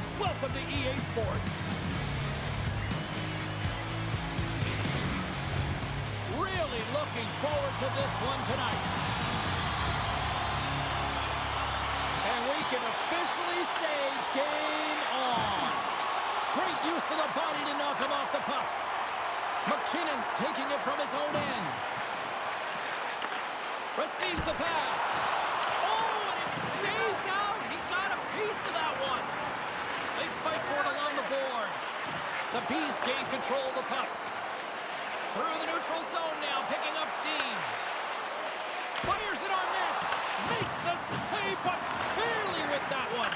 Knight.Verse, welcome to EA Sports. Really looking forward to this one tonight. And we can officially say game on. Great use of the body to knock him off the puck. McKinnon's taking it from his own end. Receives the pass. Oh, and it stays out. He got a piece of that one. They fight for it along the boards. The Bees gain control of the puck. Through the neutral zone now, picking up steam. Fires it on net. Makes the save, but barely with that one.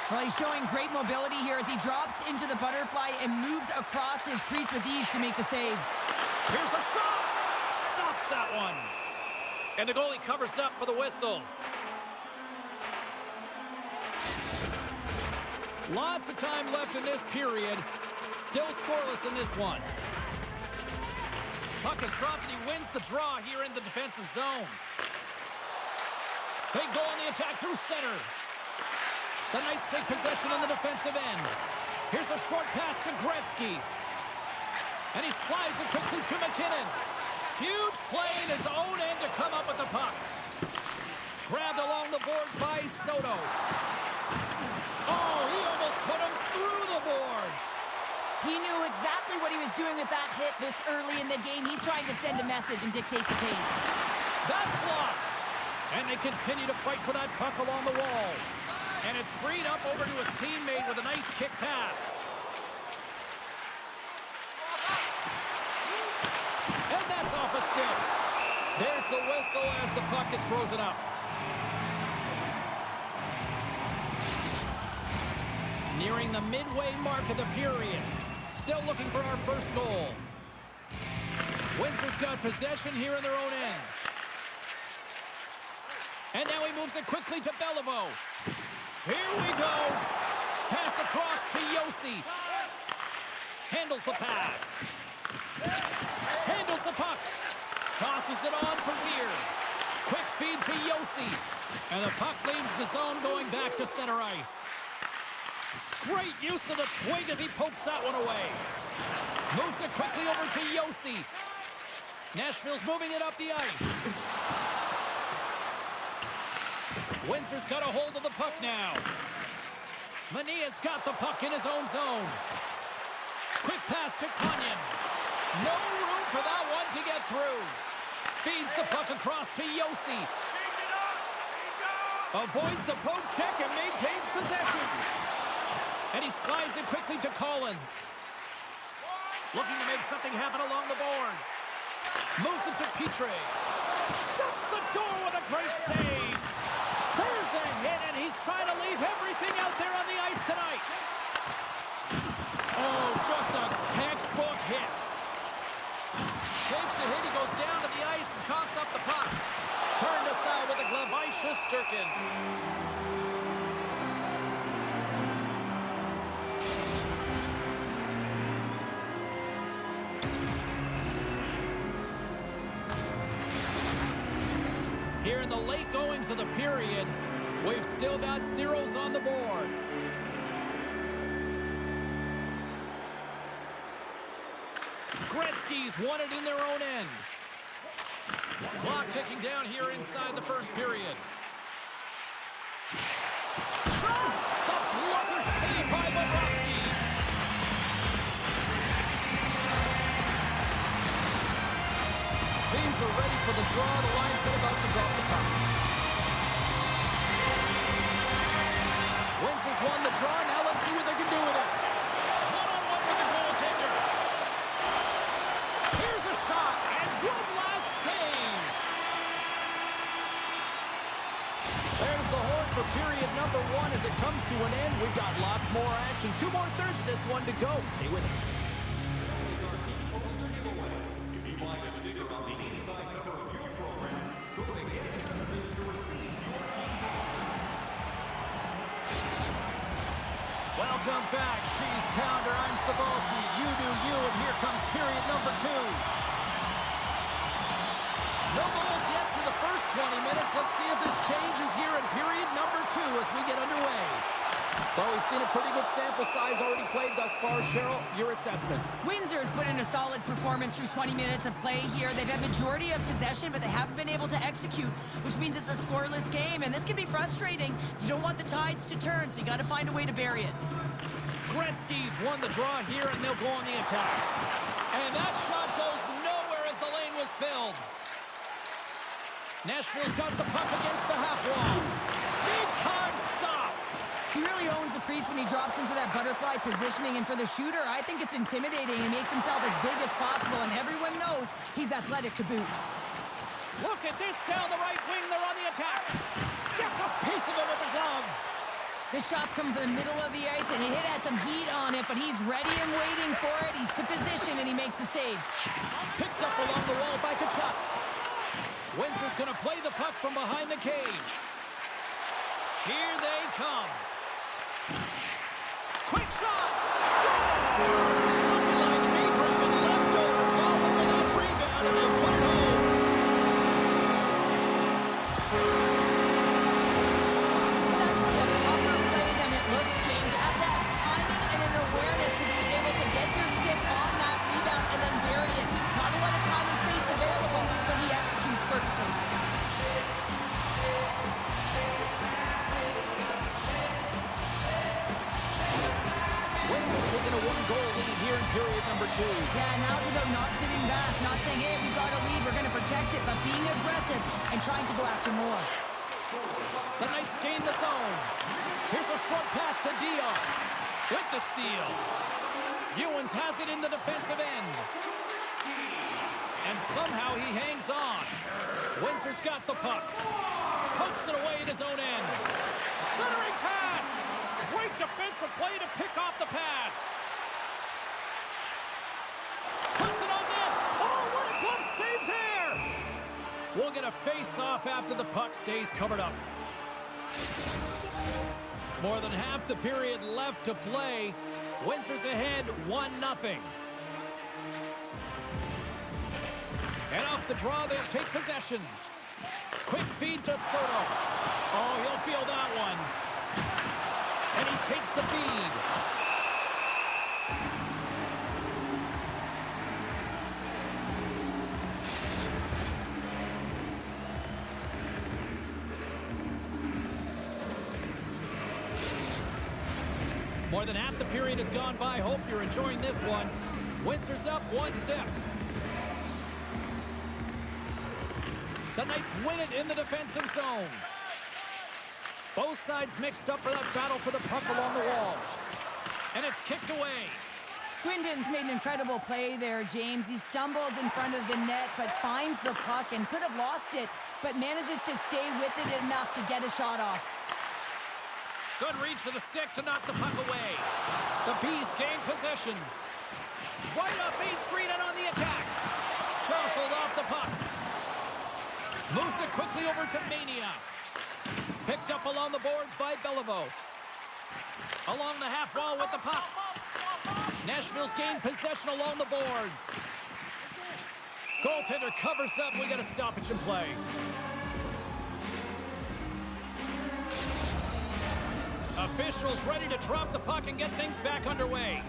Well, he's showing great mobility here as he drops into the butterfly and moves across his crease with ease to make the save. Here's a shot. Stops that one. And the goalie covers up for the whistle. Lots of time left in this period. Still scoreless in this one. Puck is dropped and he wins the draw here in the defensive zone. They go on the attack through center. The Knights take possession on the defensive end. Here's a short pass to Gretzky. And he slides it quickly to McKinnon. Huge play in his own end to come up with the puck. Grabbed along the boards by Soto. Oh, he almost put him through the boards. He knew exactly what he was doing with that hit this early in the game. He's trying to send a message and dictate the pace. That's blocked. And they continue to fight for that puck along the wall. And it's freed up over to his teammate with a nice kick pass. And that's off a stick. There's the whistle as the puck is frozen up. Nearing the midway mark of the period. Still looking for our first goal. Windsor's got possession here in their own end. And now he moves it quickly to Beliveau. Here we go. Pass across to Yossi. Handles the pass. Handles the puck. Tosses it on to Weir. Quick feed to Yossi. And the puck leaves the zone going back to center ice. Great use of the twig as he pokes that one away. Moves it quickly over to Yossi. Nashville's moving it up the ice. Windsor's got a hold of the puck now. Mania's got the puck in his own zone. Quick pass to Konyan. No room for that one to get through. Feeds the puck across to Yossi. Avoids the poke check and maintains possession. And he slides it quickly to Collins. Looking to make something happen along the boards. Moves it to Petrie. Shuts the door with a great save. There's a hit, and he's trying to leave everything out there on the ice tonight. Oh, just a textbook hit. Takes a hit, he goes down to the ice and coughs up the puck. Turned aside with a glove by Shesterkin. Here in the late goings of the period, we've still got zeros on the board. Gretzky's won it in their own end. Clock ticking down here inside the first period. The blocker save by Bobrovsky. Teams are ready for the draw. The linesman about to drop the puck. Wins has won the draw. Now let's see what they can do with it. One-on-one with the goaltender. Here's a shot, and one last save. There's the horn for period number one. As it comes to an end, we've got lots more action. 2 more thirds of this one to go. Stay with us. Welcome back, Cheese Pounder. I'm Sabalski. You do you, and here comes period number 2. No goals yet through the first 20 minutes. Let's see if this changes here in period number 2 as we get underway. Well, we've seen a pretty good sample size already played thus far. Cheryl, your assessment. Windsor's put in a solid performance through 20 minutes of play here. They've had majority of possession, but they haven't been able to execute, which means it's a scoreless game, and this can be frustrating. You don't want the tides to turn, so you got to find a way to bury it. Gretzky's won the draw here, and they'll go on the attack. And that shot goes nowhere as the lane was filled. Nashville's got the puck against the half wall. Big time stop. He really owns the crease when he drops into that butterfly positioning, and for the shooter, I think it's intimidating. He makes himself as big as possible, and everyone knows he's athletic to boot. Look at this down the right wing. They're on the attack. Gets a piece of it with the glove. The shot's coming from the middle of the ice, and he has some heat on it, but he's ready and waiting for it. He's to position, and he makes the save. Picked up along the wall by Kachuk. Windsor's going to play the puck from behind the cage. Here they come. Quick shot! Score! It's looking like me dropping leftovers all over that rebound, and they'll put it home. This is actually a tougher play than it looks, James. You have to have timing and an awareness to be able to get your stick on that rebound and then bury it. Not a lot of time and space available, but he executes perfectly. Windsor's taking a one-goal lead here in period number 2. Yeah, now it's about not sitting back, not saying, hey, we've got a lead, we're going to protect it, but being aggressive and trying to go after more. The Knights gain the zone. Here's a short pass to Dion. With the steal. Ewens has it in the defensive end. And somehow he hangs on. Windsor's got the puck. Pokes it away at his own end. Centering pass. Great defensive play to pick off the pass. Puts it on net. Oh, what a glove save there. We'll get a face-off after the puck stays covered up. More than half the period left to play. Windsor's ahead 1-0. And off the draw, they'll take possession. Quick feed to Soto. Oh, he'll feel that one. And he takes the feed. More than half the period has gone by. Hope you're enjoying this one. Windsor's up 1-0. The Knights win it in the defensive zone. Both sides mixed up for that battle for the puck along the wall. And it's kicked away. Gwynden's made an incredible play there, James. He stumbles in front of the net, but finds the puck and could have lost it, but manages to stay with it enough to get a shot off. Good reach for the stick to knock the puck away. The Bees gain possession. Right up Main Street and on the attack. Jostled off the puck. Moves it quickly over to Mania. Picked up along the boards by Beliveau. Along the half wall with the puck. Nashville's gained possession along the boards. Goaltender covers up. We got a stoppage in play. Officials ready to drop the puck and get things back underway.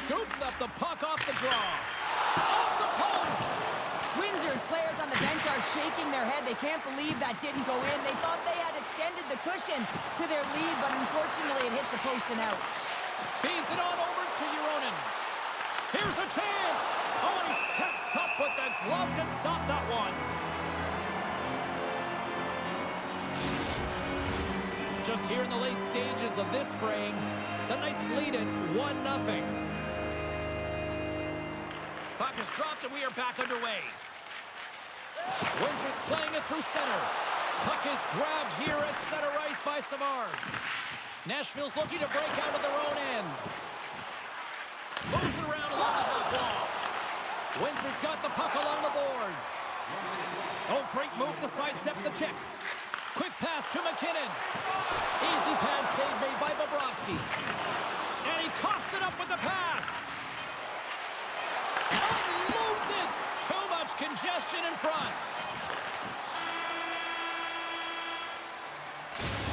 Scoops up the puck off the draw. Off the post! Windsor's players on the bench are shaking their head. They can't believe that didn't go in. They thought they had extended the cushion to their lead, but unfortunately it hits the post and out. Feeds it on over to Euronen. Here's a chance! Oh, and he steps up with the glove to stop that one. Just here in the late stages of this frame, the Knights lead it 1-0. Puck is dropped and we are back underway. Windsor's playing it through center. Puck is grabbed here at center ice by Savard. Nashville's looking to break out of their own end. Moves it around along the half wall. Windsor's got the puck along the boards. Oh, great move to sidestep the check. Quick pass to McKinnon. Easy pad save made by Bobrovsky. And he coughs it up with the pass. Unloads it. Too much congestion in front.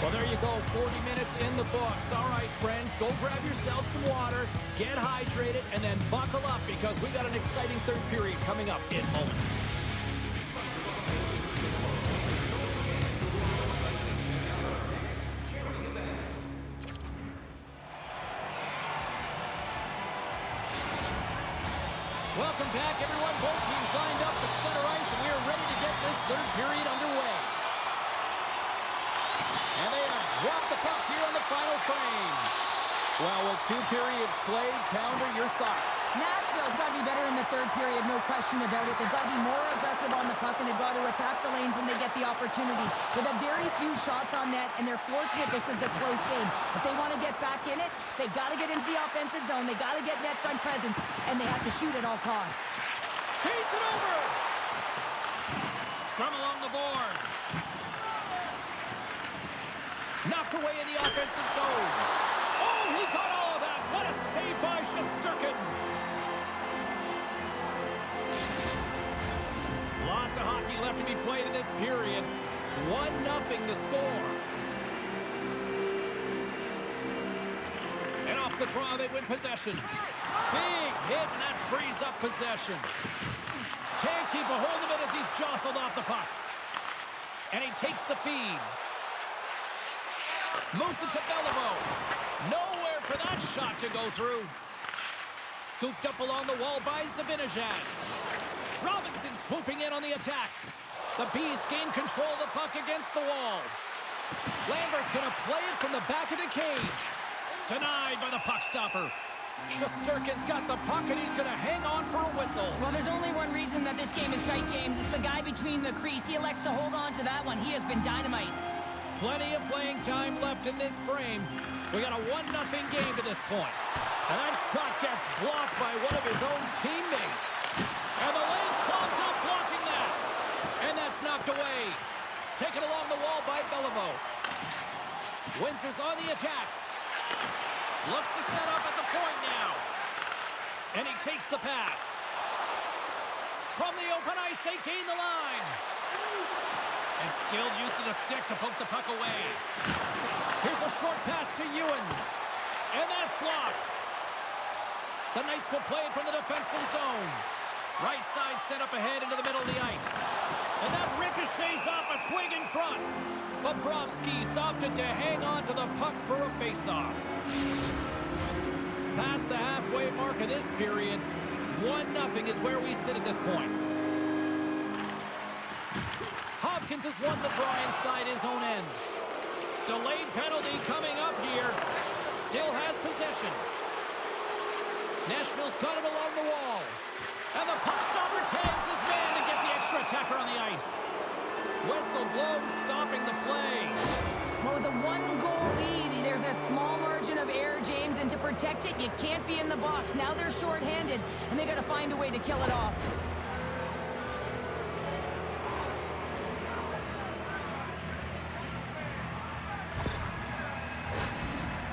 Well, there you go, 40 minutes in the books. All right, friends, go grab yourself some water, get hydrated, and then buckle up because we got an exciting third period coming up in moments. Welcome back, everyone. Both teams lined up at center ice, and we are ready to get this third period underway. And they have dropped the puck here on the final frame. Well, with 2 periods played, Pounder, your thoughts? Nashville's got to be better in the third period, no question about it. They've got to be more aggressive on the puck, and they've got to attack the lanes when they get the opportunity. They've had very few shots on net, and they're fortunate this is a close game. If they want to get back in it, they've got to get into the offensive zone. They've got to get net front presence, and they have to shoot at all costs. Feeds it over! Scrum along the boards. Knocked away in the offensive zone. Oh, he got all of that. What a save by Shesterkin. Lots of hockey left to be played in this period. 1-0 to score. And off the draw, they win possession. Big hit, and that frees up possession. Can't keep a hold of it as he's jostled off the puck. And he takes the feed. Moves it to Beliveau. Nowhere for that shot to go through. Scooped up along the wall by Zibanejad. Robinson swooping in on the attack. The Bees gain control of the puck against the wall. Lambert's going to play it from the back of the cage. Denied by the puck stopper. Shesterkin's got the puck, and he's going to hang on for a whistle. Well, there's only one reason that this game is tight, James. It's the guy between the crease. He elects to hold on to that one. He has been dynamite. Plenty of playing time left in this frame. We got a 1-0 game to this point. And that shot gets blocked by one of his own teammates. And the lane's clogged up, blocking that. And that's knocked away. Taken along the wall by Beliveau. Windsor's on the attack. Looks to set up at the point now. And he takes the pass. From the open ice, they gain the line. And skilled use of the stick to poke the puck away. Here's a short pass to Ewens. And that's blocked. The Knights will play it from the defensive zone. Right side set up ahead into the middle of the ice. And that ricochets off a twig in front. Bobrovsky's opted to hang on to the puck for a face-off. Past the halfway mark of this period, 1-0 is where we sit at this point. Hopkins has won the draw inside his own end. Delayed penalty coming up here. Still has possession. Nashville's got it along the wall. And the puck stopper tags his man to get the extra attacker on the ice. Whistle blows, stopping the play. Well, with a 1-goal lead, there's a small margin of error, James, and to protect it, you can't be in the box. Now they're shorthanded, and they got to find a way to kill it off.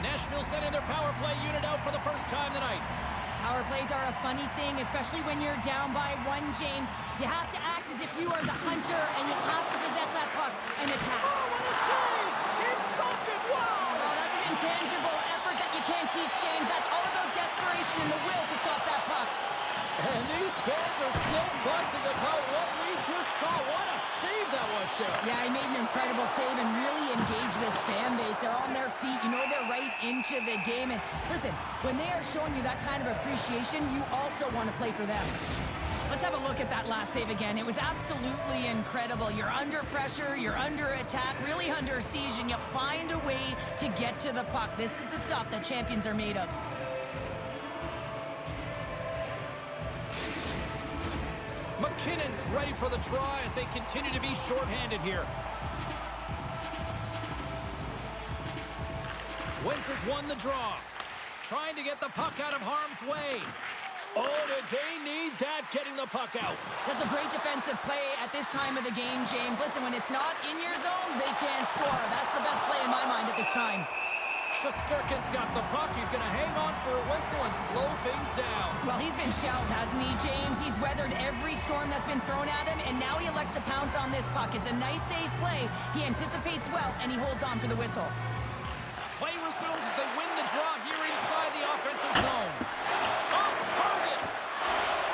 Nashville sending their power play unit out for the first time tonight. Power plays are a funny thing, especially when you're down by 1, James. You have to act as if you are the hunter, and you have to possess that puck and attack. Oh, what a save! He stopped it! Wow! Oh, that's an intangible effort that you can't teach, James. That's all about desperation and the will to stop that puck. And these fans are still buzzing about what we just saw. What a save that was, Sheriff. Yeah, he made an incredible save and really engaged this fan base. They're on their feet. You know they're right into the game. And listen, when they are showing you that kind of appreciation, you also want to play for them. Let's have a look at that last save again. It was absolutely incredible. You're under pressure, you're under attack, really under siege, and you find a way to get to the puck. This is the stuff that champions are made of. McKinnon's ready for the draw as they continue to be shorthanded here. Windsor's won the draw. Trying to get the puck out of harm's way. Oh, did they need that, getting the puck out. That's a great defensive play at this time of the game, James. Listen, when it's not in your zone, they can't score. That's the best play in my mind at this time. Shesterkin's got the puck. He's going to hang on for a whistle and slow things down. Well, he's been shelled, hasn't he, James? He's weathered every storm that's been thrown at him, and now he elects to pounce on this puck. It's a nice, safe play. He anticipates well, and he holds on for the whistle. Play resumes as they win the draw here inside the offensive zone. Off target.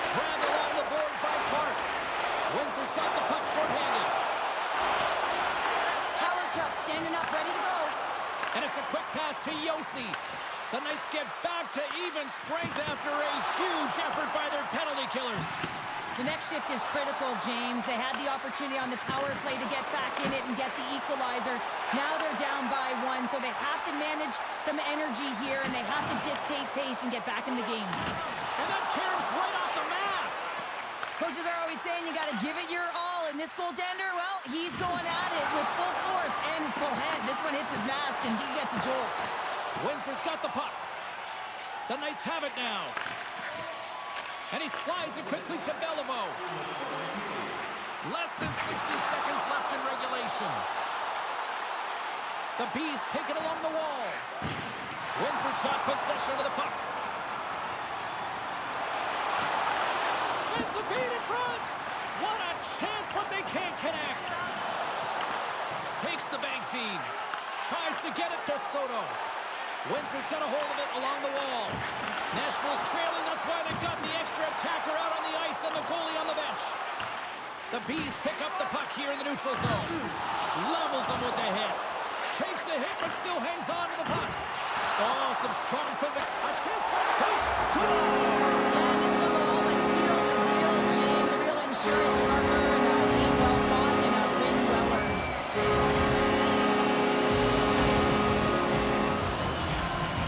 Grabbed along the boards by Clark. Windsor's got the puck shorthanded. Chuck standing up, ready to go. And it's a quick pass to Yossi. The Knights get back to even strength after a huge effort by their penalty killers. The next shift is critical, James. They had the opportunity on the power play to get back in it and get the equalizer. Now they're down by 1, so they have to manage some energy here, and they have to dictate pace and get back in the game. And then Karam's right off the mask. Coaches are always saying you got to give it your all, and this goaltender, well, he's going at it with full force and his full head. This one hits his mask, and he gets a jolt. Windsor's got the puck. The Knights have it now. And he slides it quickly to Beliveau. Less than 60 seconds left in regulation. The Bees take it along the wall. Windsor's got possession of the puck. Sends the feed in front. What a chance, but they can't connect. Takes the bank feed. Tries to get it to Soto. Windsor's got a hold of it along the wall. Nashville's trailing. That's why they've got the extra attacker out on the ice and the goalie on the bench. The Bees pick up the puck here in the neutral zone. Levels them with the hit. Takes a hit, but still hangs on to the puck. Oh, some strong physics. A chance to... They score! Yeah, this one will all but seal the deal, James. A real insurance marker and a game well fought and a win well earned.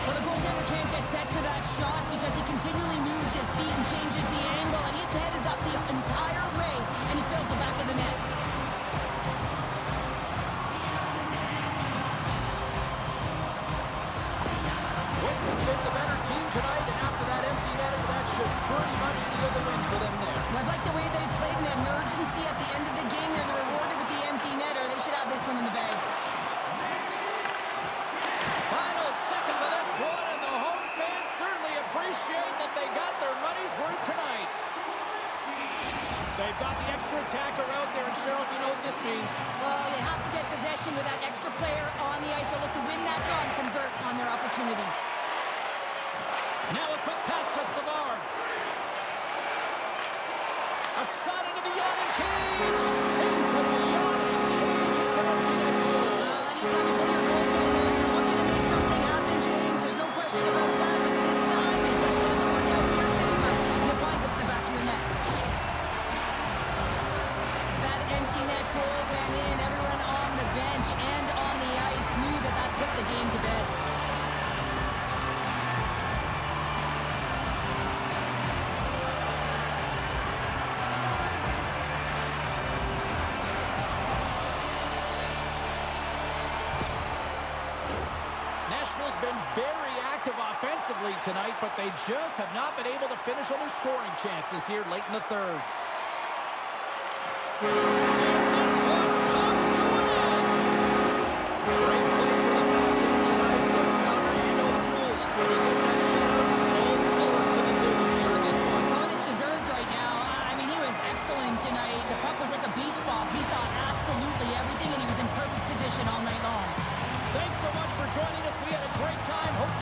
Well, the goaltender can't get set to that shot because he continually moves his feet and changes the angle, and his head is up the entire way, and he fills the back of the net. Windsor's been the better team tonight, and after that empty netter, that should pretty much seal the win for them there. Well, I like the way they've played in that urgency at the end of the game. They're rewarded with the empty netter. They should have this one in the bag. Final seconds of this one, and the home fans certainly appreciate that they got their money's worth tonight. They've got the extra attacker out there, and Cheryl, you know what this means. Well, they have to get possession with that extra player on the ice. They'll look to win that draw and convert on their opportunity. Now a quick pass to Savard. A shot into the yawning cage. Into the yawning cage. It's an empty net goal. Anytime you put your goaltender, you're looking to make something happen, James. There's no question about that. But this time, it just doesn't work out in your favor. And it winds up in the back of your net. That empty net goal went in. Everyone on the bench and on the ice knew that that put the game to bed. Nashville's been very active offensively tonight, but they just have not been able to finish on their scoring chances here late in the third. And this one comes to an end.